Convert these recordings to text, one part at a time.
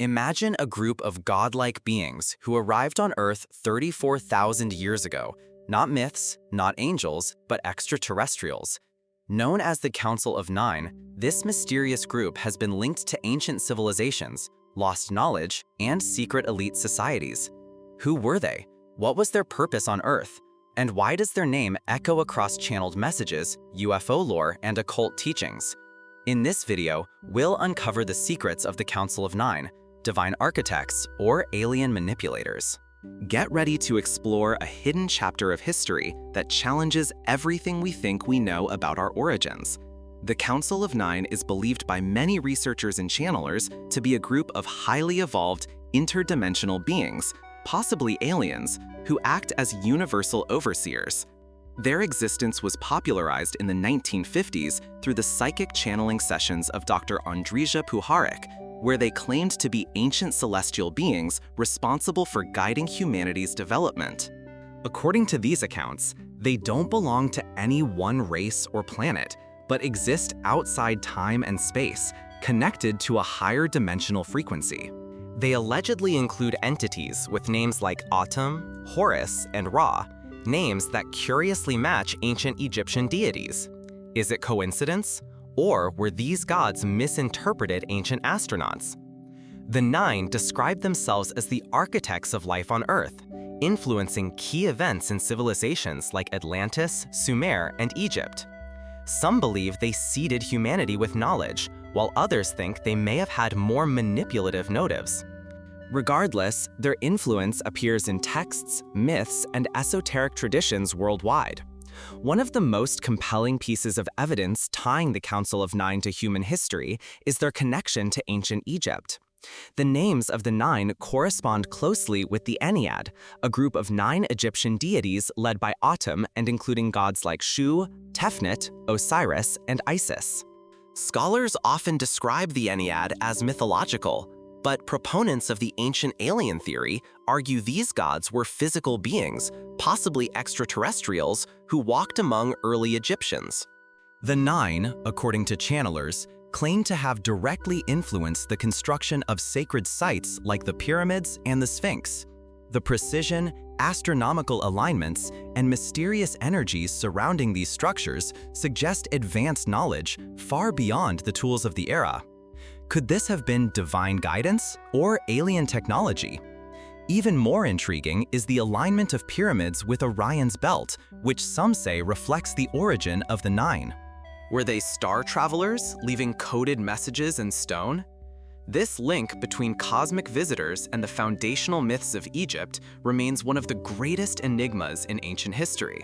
Imagine a group of godlike beings who arrived on Earth 34,000 years ago. Not myths, not angels, but extraterrestrials. Known as the Council of Nine, this mysterious group has been linked to ancient civilizations, lost knowledge, and secret elite societies. Who were they? What was their purpose on Earth? And why does their name echo across channeled messages, UFO lore, and occult teachings? In this video, we'll uncover the secrets of the Council of Nine, divine architects, or alien manipulators. Get ready to explore a hidden chapter of history that challenges everything we think we know about our origins. The Council of Nine is believed by many researchers and channelers to be a group of highly evolved, interdimensional beings, possibly aliens, who act as universal overseers. Their existence was popularized in the 1950s through the psychic channeling sessions of Dr. Andrija Puharich, where they claimed to be ancient celestial beings responsible for guiding humanity's development. According to these accounts, they don't belong to any one race or planet, but exist outside time and space, connected to a higher dimensional frequency. They allegedly include entities with names like Atum, Horus, and Ra, names that curiously match ancient Egyptian deities. Is it coincidence? Or were these gods misinterpreted ancient astronauts? The Nine describe themselves as the architects of life on Earth, influencing key events in civilizations like Atlantis, Sumer, and Egypt. Some believe they seeded humanity with knowledge, while others think they may have had more manipulative motives. Regardless, their influence appears in texts, myths, and esoteric traditions worldwide. One of the most compelling pieces of evidence tying the Council of Nine to human history is their connection to ancient Egypt. The names of the Nine correspond closely with the Ennead, a group of 9 Egyptian deities led by Atum and including gods like Shu, Tefnut, Osiris, and Isis. Scholars often describe the Ennead as mythological, but proponents of the ancient alien theory argue these gods were physical beings, possibly extraterrestrials, who walked among early Egyptians. The Nine, according to channelers, claim to have directly influenced the construction of sacred sites like the pyramids and the Sphinx. The precision, astronomical alignments, and mysterious energies surrounding these structures suggest advanced knowledge far beyond the tools of the era. Could this have been divine guidance or alien technology? Even more intriguing is the alignment of pyramids with Orion's belt, which some say reflects the origin of the Nine. Were they star travelers, leaving coded messages in stone? This link between cosmic visitors and the foundational myths of Egypt remains one of the greatest enigmas in ancient history.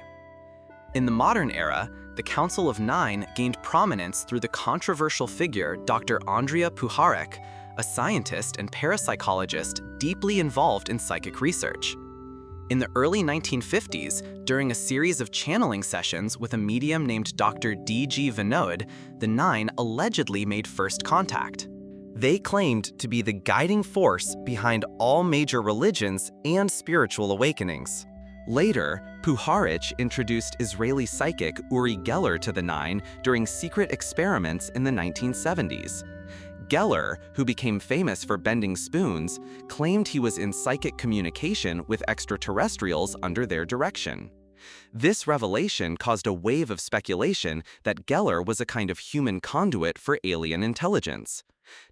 In the modern era, the Council of Nine gained prominence through the controversial figure Dr. Andrija Puharich, a scientist and parapsychologist deeply involved in psychic research. In the early 1950s, during a series of channeling sessions with a medium named Dr. D.G. Vinod, the Nine allegedly made first contact. They claimed to be the guiding force behind all major religions and spiritual awakenings. Later, Puharich introduced Israeli psychic Uri Geller to the Nine during secret experiments in the 1970s. Geller, who became famous for bending spoons, claimed he was in psychic communication with extraterrestrials under their direction. This revelation caused a wave of speculation that Geller was a kind of human conduit for alien intelligence.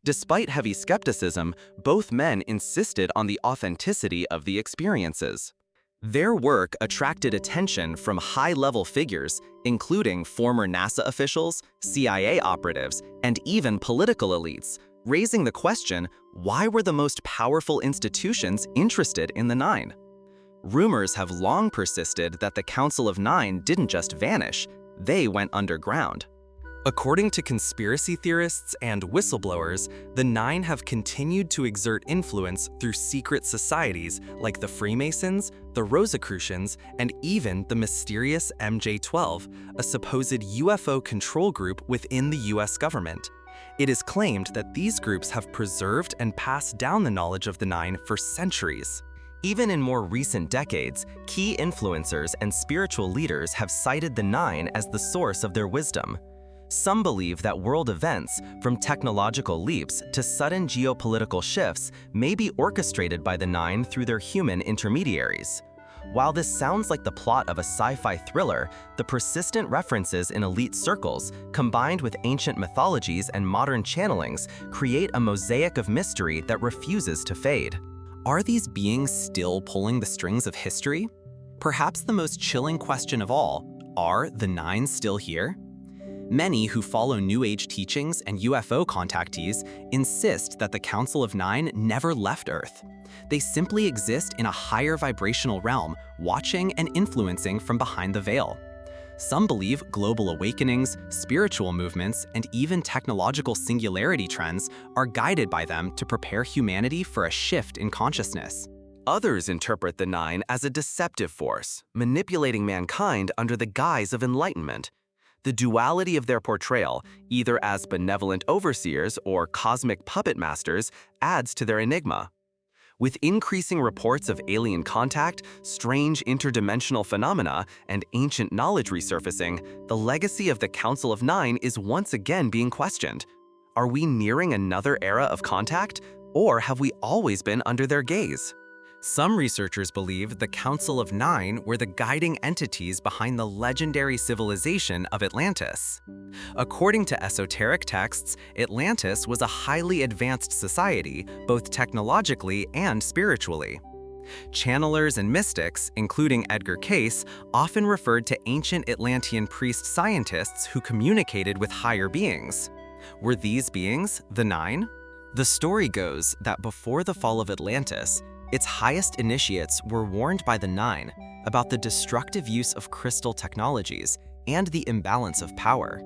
Despite heavy skepticism, both men insisted on the authenticity of the experiences. Their work attracted attention from high-level figures, including former NASA officials, CIA operatives, and even political elites, raising the question, why were the most powerful institutions interested in the Nine? Rumors have long persisted that the Council of Nine didn't just vanish, they went underground. According to conspiracy theorists and whistleblowers, the Nine have continued to exert influence through secret societies like the Freemasons, the Rosicrucians, and even the mysterious MJ-12, a supposed UFO control group within the US government. It is claimed that these groups have preserved and passed down the knowledge of the Nine for centuries. Even in more recent decades, key influencers and spiritual leaders have cited the Nine as the source of their wisdom. Some believe that world events, from technological leaps to sudden geopolitical shifts, may be orchestrated by the Nine through their human intermediaries. While this sounds like the plot of a sci-fi thriller, the persistent references in elite circles, combined with ancient mythologies and modern channelings, create a mosaic of mystery that refuses to fade. Are these beings still pulling the strings of history? Perhaps the most chilling question of all, are the Nine still here? Many who follow New Age teachings and UFO contactees insist that the Council of Nine never left Earth. They simply exist in a higher vibrational realm, watching and influencing from behind the veil. Some believe global awakenings, spiritual movements, and even technological singularity trends are guided by them to prepare humanity for a shift in consciousness. Others interpret the Nine as a deceptive force, manipulating mankind under the guise of enlightenment. The duality of their portrayal, either as benevolent overseers or cosmic puppet masters, adds to their enigma. With increasing reports of alien contact, strange interdimensional phenomena, and ancient knowledge resurfacing, the legacy of the Council of Nine is once again being questioned. Are we nearing another era of contact, or have we always been under their gaze? Some researchers believe the Council of Nine were the guiding entities behind the legendary civilization of Atlantis. According to esoteric texts, Atlantis was a highly advanced society, both technologically and spiritually. Channelers and mystics, including Edgar Cayce, often referred to ancient Atlantean priest scientists who communicated with higher beings. Were these beings the Nine? The story goes that before the fall of Atlantis, its highest initiates were warned by the Nine about the destructive use of crystal technologies and the imbalance of power.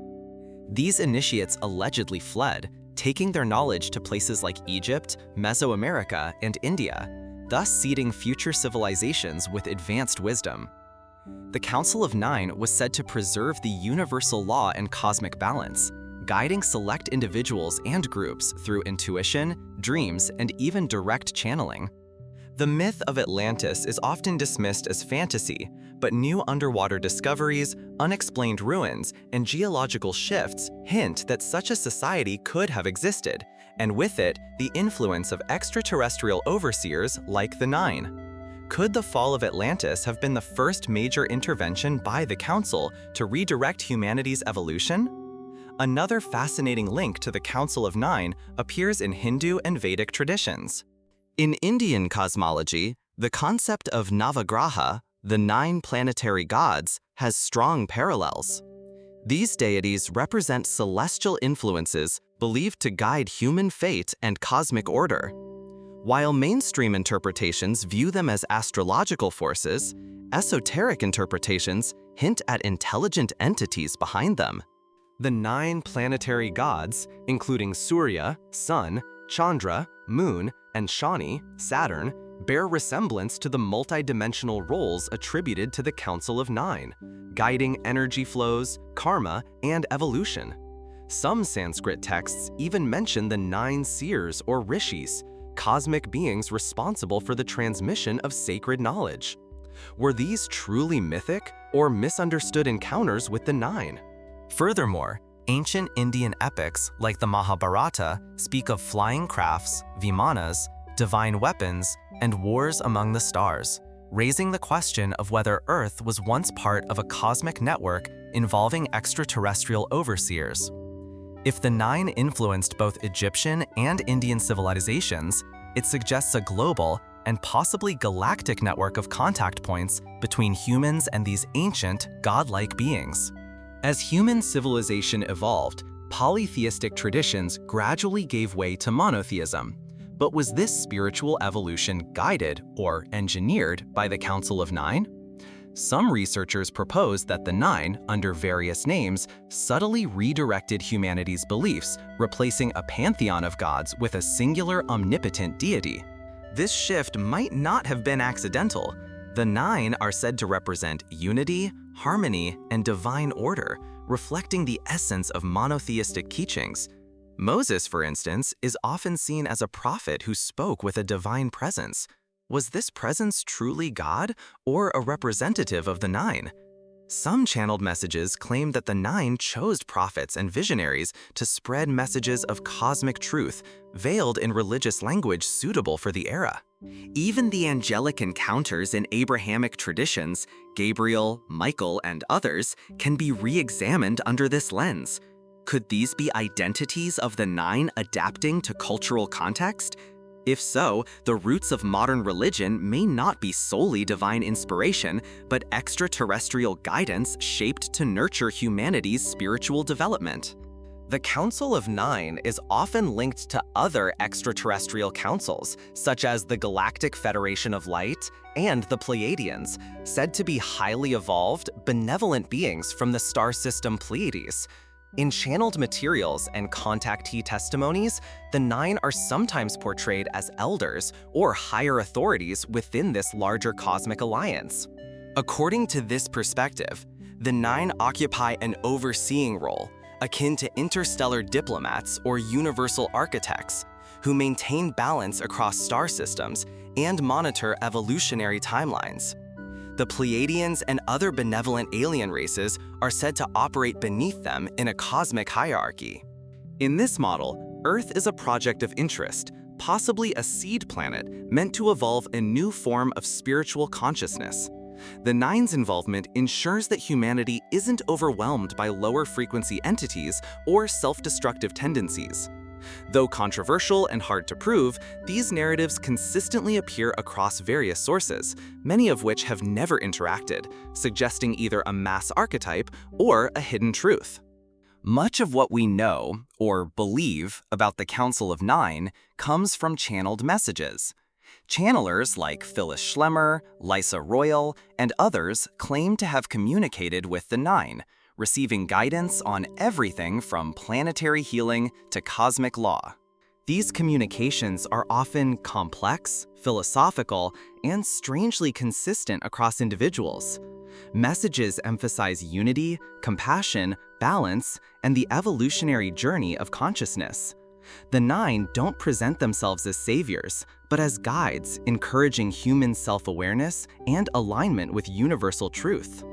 These initiates allegedly fled, taking their knowledge to places like Egypt, Mesoamerica, and India, thus seeding future civilizations with advanced wisdom. The Council of Nine was said to preserve the universal law and cosmic balance, guiding select individuals and groups through intuition, dreams, and even direct channeling. The myth of Atlantis is often dismissed as fantasy, but new underwater discoveries, unexplained ruins, and geological shifts hint that such a society could have existed, and with it, the influence of extraterrestrial overseers like the Nine. Could the fall of Atlantis have been the first major intervention by the Council to redirect humanity's evolution? Another fascinating link to the Council of Nine appears in Hindu and Vedic traditions. In Indian cosmology, the concept of Navagraha, the 9 planetary gods, has strong parallels. These deities represent celestial influences believed to guide human fate and cosmic order. While mainstream interpretations view them as astrological forces, esoteric interpretations hint at intelligent entities behind them. The 9 planetary gods, including Surya, Sun, Chandra, Moon, and Shani, Saturn, bear resemblance to the multidimensional roles attributed to the Council of Nine, guiding energy flows, karma, and evolution. Some Sanskrit texts even mention the 9 seers or rishis, cosmic beings responsible for the transmission of sacred knowledge. Were these truly mythic or misunderstood encounters with the Nine? Furthermore, ancient Indian epics like the Mahabharata speak of flying crafts, vimanas, divine weapons, and wars among the stars, raising the question of whether Earth was once part of a cosmic network involving extraterrestrial overseers. If the Nine influenced both Egyptian and Indian civilizations, it suggests a global and possibly galactic network of contact points between humans and these ancient, godlike beings. As human civilization evolved, polytheistic traditions gradually gave way to monotheism. But was this spiritual evolution guided or engineered by the Council of Nine? Some researchers propose that the Nine, under various names, subtly redirected humanity's beliefs, replacing a pantheon of gods with a singular omnipotent deity. This shift might not have been accidental. The Nine are said to represent unity, harmony, and divine order, reflecting the essence of monotheistic teachings. Moses, for instance, is often seen as a prophet who spoke with a divine presence. Was this presence truly God or a representative of the Nine? Some channeled messages claim that the Nine chose prophets and visionaries to spread messages of cosmic truth, veiled in religious language suitable for the era. Even the angelic encounters in Abrahamic traditions, Gabriel, Michael, and others, can be re-examined under this lens. Could these be identities of the Nine adapting to cultural context? If so, the roots of modern religion may not be solely divine inspiration, but extraterrestrial guidance shaped to nurture humanity's spiritual development. The Council of Nine is often linked to other extraterrestrial councils, such as the Galactic Federation of Light and the Pleiadians, said to be highly evolved, benevolent beings from the star system Pleiades. In channeled materials and contactee testimonies, the Nine are sometimes portrayed as elders or higher authorities within this larger cosmic alliance. According to this perspective, the Nine occupy an overseeing role, akin to interstellar diplomats or universal architects, who maintain balance across star systems and monitor evolutionary timelines. The Pleiadians and other benevolent alien races are said to operate beneath them in a cosmic hierarchy. In this model, Earth is a project of interest, possibly a seed planet meant to evolve a new form of spiritual consciousness. The Nine's involvement ensures that humanity isn't overwhelmed by lower-frequency entities or self-destructive tendencies. Though controversial and hard to prove, these narratives consistently appear across various sources, many of which have never interacted, suggesting either a mass archetype or a hidden truth. Much of what we know, or believe, about the Council of Nine comes from channeled messages. Channelers like Phyllis Schlemmer, Lysa Royal, and others claim to have communicated with the Nine, receiving guidance on everything from planetary healing to cosmic law. These communications are often complex, philosophical, and strangely consistent across individuals. Messages emphasize unity, compassion, balance, and the evolutionary journey of consciousness. The Nine don't present themselves as saviors, but as guides, encouraging human self-awareness and alignment with universal truth.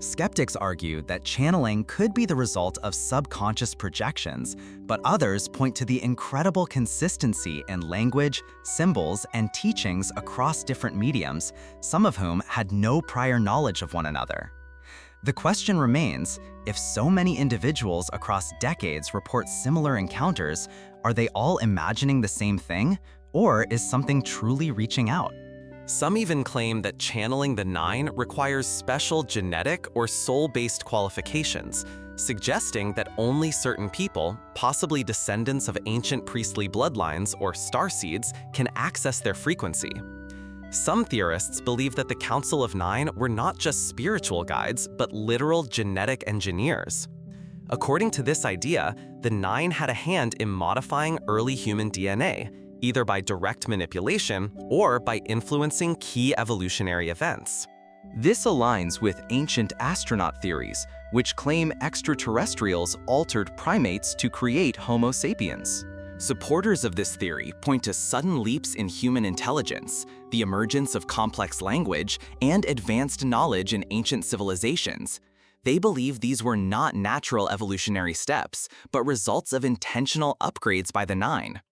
Skeptics argue that channeling could be the result of subconscious projections, but others point to the incredible consistency in language, symbols, and teachings across different mediums, some of whom had no prior knowledge of one another. The question remains, if so many individuals across decades report similar encounters, are they all imagining the same thing, or is something truly reaching out? Some even claim that channeling the Nine requires special genetic or soul-based qualifications, suggesting that only certain people, possibly descendants of ancient priestly bloodlines or starseeds, can access their frequency. Some theorists believe that the Council of Nine were not just spiritual guides, but literal genetic engineers. According to this idea, the Nine had a hand in modifying early human DNA, either by direct manipulation or by influencing key evolutionary events. This aligns with ancient astronaut theories, which claim extraterrestrials altered primates to create Homo sapiens. Supporters of this theory point to sudden leaps in human intelligence, the emergence of complex language, and advanced knowledge in ancient civilizations. They believe these were not natural evolutionary steps, but results of intentional upgrades by the Nine.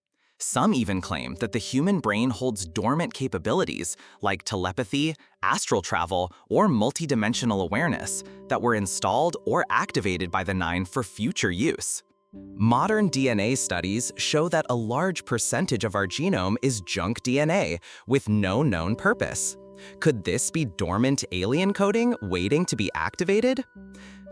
Some even claim that the human brain holds dormant capabilities like telepathy, astral travel, or multidimensional awareness that were installed or activated by the Nine for future use. Modern DNA studies show that a large percentage of our genome is junk DNA with no known purpose. Could this be dormant alien coding waiting to be activated?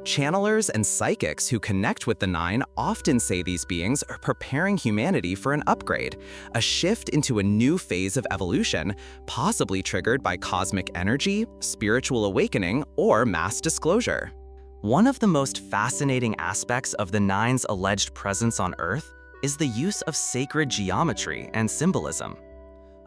Channelers and psychics who connect with the Nine often say these beings are preparing humanity for an upgrade, a shift into a new phase of evolution, possibly triggered by cosmic energy, spiritual awakening, or mass disclosure. One of the most fascinating aspects of the Nine's alleged presence on Earth is the use of sacred geometry and symbolism.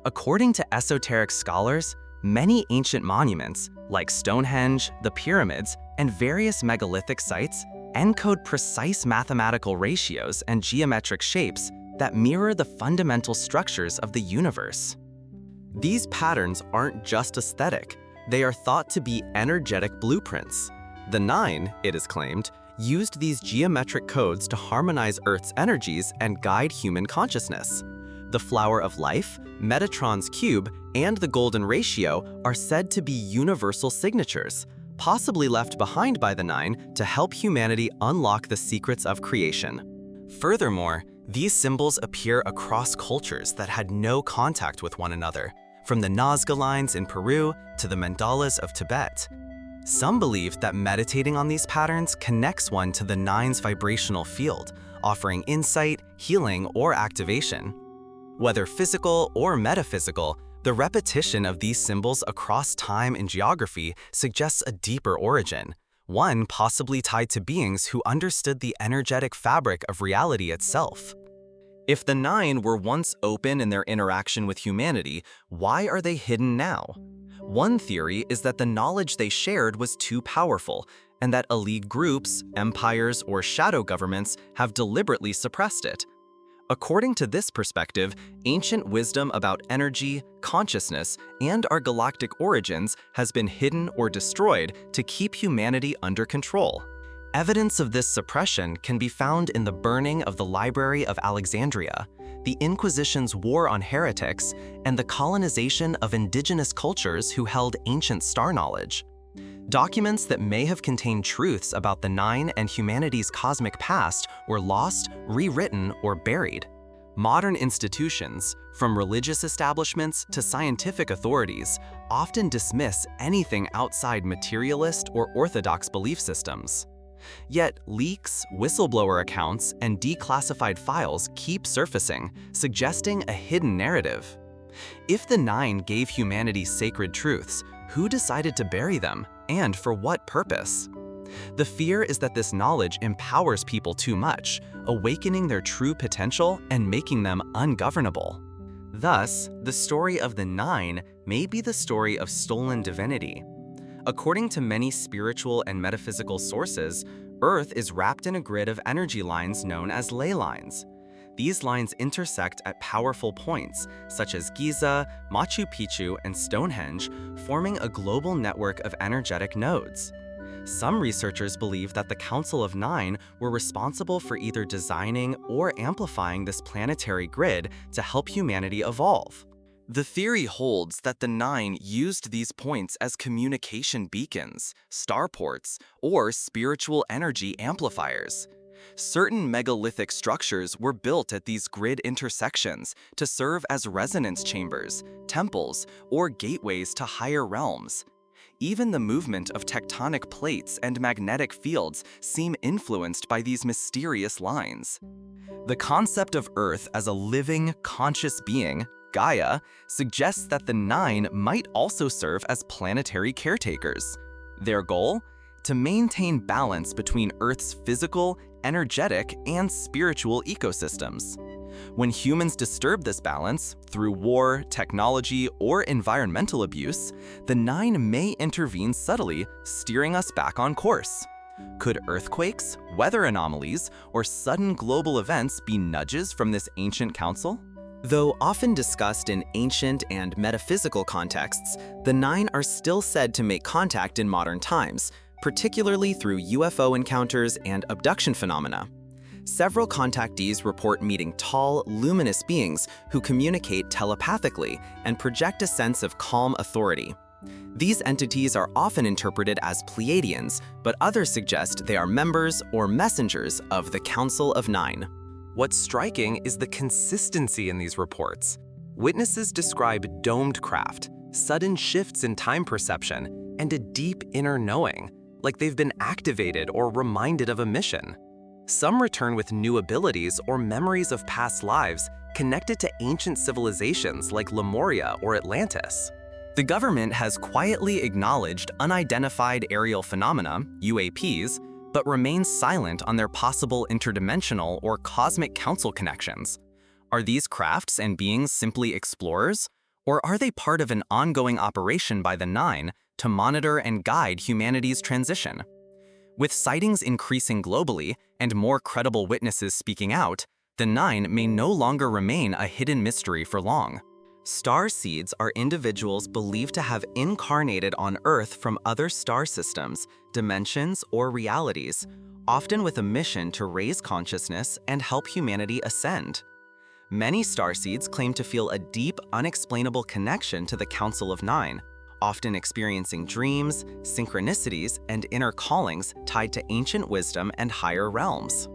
According to esoteric scholars, many ancient monuments, like Stonehenge, the pyramids, and various megalithic sites, encode precise mathematical ratios and geometric shapes that mirror the fundamental structures of the universe. These patterns aren't just aesthetic, they are thought to be energetic blueprints. The Nine, it is claimed, used these geometric codes to harmonize Earth's energies and guide human consciousness. The Flower of Life, Metatron's Cube, and the Golden Ratio are said to be universal signatures, possibly left behind by the Nine to help humanity unlock the secrets of creation. Furthermore, these symbols appear across cultures that had no contact with one another, from the Nazca lines in Peru to the mandalas of Tibet. Some believe that meditating on these patterns connects one to the Nine's vibrational field, offering insight, healing, or activation. Whether physical or metaphysical, the repetition of these symbols across time and geography suggests a deeper origin, one possibly tied to beings who understood the energetic fabric of reality itself. If the Nine were once open in their interaction with humanity, why are they hidden now? One theory is that the knowledge they shared was too powerful, and that elite groups, empires, or shadow governments have deliberately suppressed it. According to this perspective, ancient wisdom about energy, consciousness, and our galactic origins has been hidden or destroyed to keep humanity under control. Evidence of this suppression can be found in the burning of the Library of Alexandria, the Inquisition's war on heretics, and the colonization of indigenous cultures who held ancient star knowledge. Documents that may have contained truths about the Nine and humanity's cosmic past were lost, rewritten, or buried. Modern institutions, from religious establishments to scientific authorities, often dismiss anything outside materialist or orthodox belief systems. Yet leaks, whistleblower accounts, and declassified files keep surfacing, suggesting a hidden narrative. If the Nine gave humanity sacred truths, who decided to bury them, and for what purpose? The fear is that this knowledge empowers people too much, awakening their true potential and making them ungovernable. Thus, the story of the Nine may be the story of stolen divinity. According to many spiritual and metaphysical sources, Earth is wrapped in a grid of energy lines known as ley lines. These lines intersect at powerful points, such as Giza, Machu Picchu, and Stonehenge, forming a global network of energetic nodes. Some researchers believe that the Council of Nine were responsible for either designing or amplifying this planetary grid to help humanity evolve. The theory holds that the Nine used these points as communication beacons, starports, or spiritual energy amplifiers. Certain megalithic structures were built at these grid intersections to serve as resonance chambers, temples, or gateways to higher realms. Even the movement of tectonic plates and magnetic fields seem influenced by these mysterious lines. The concept of Earth as a living, conscious being, Gaia, suggests that the Nine might also serve as planetary caretakers. Their goal? To maintain balance between Earth's physical, energetic, and spiritual ecosystems. When humans disturb this balance, through war, technology, or environmental abuse, the Nine may intervene subtly, steering us back on course. Could earthquakes, weather anomalies, or sudden global events be nudges from this ancient council? Though often discussed in ancient and metaphysical contexts, the Nine are still said to make contact in modern times, particularly through UFO encounters and abduction phenomena. Several contactees report meeting tall, luminous beings who communicate telepathically and project a sense of calm authority. These entities are often interpreted as Pleiadians, but others suggest they are members or messengers of the Council of Nine. What's striking is the consistency in these reports. Witnesses describe domed craft, sudden shifts in time perception, and a deep inner knowing, like they've been activated or reminded of a mission. Some return with new abilities or memories of past lives connected to ancient civilizations like Lemuria or Atlantis. The government has quietly acknowledged unidentified aerial phenomena, UAPs, but remains silent on their possible interdimensional or cosmic council connections. Are these crafts and beings simply explorers, or are they part of an ongoing operation by the Nine to monitor and guide humanity's transition? With sightings increasing globally and more credible witnesses speaking out, the Nine may no longer remain a hidden mystery for long. Star seeds are individuals believed to have incarnated on Earth from other star systems, dimensions, or realities, often with a mission to raise consciousness and help humanity ascend. Many starseeds claim to feel a deep, unexplainable connection to the Council of Nine, often experiencing dreams, synchronicities, and inner callings tied to ancient wisdom and higher realms.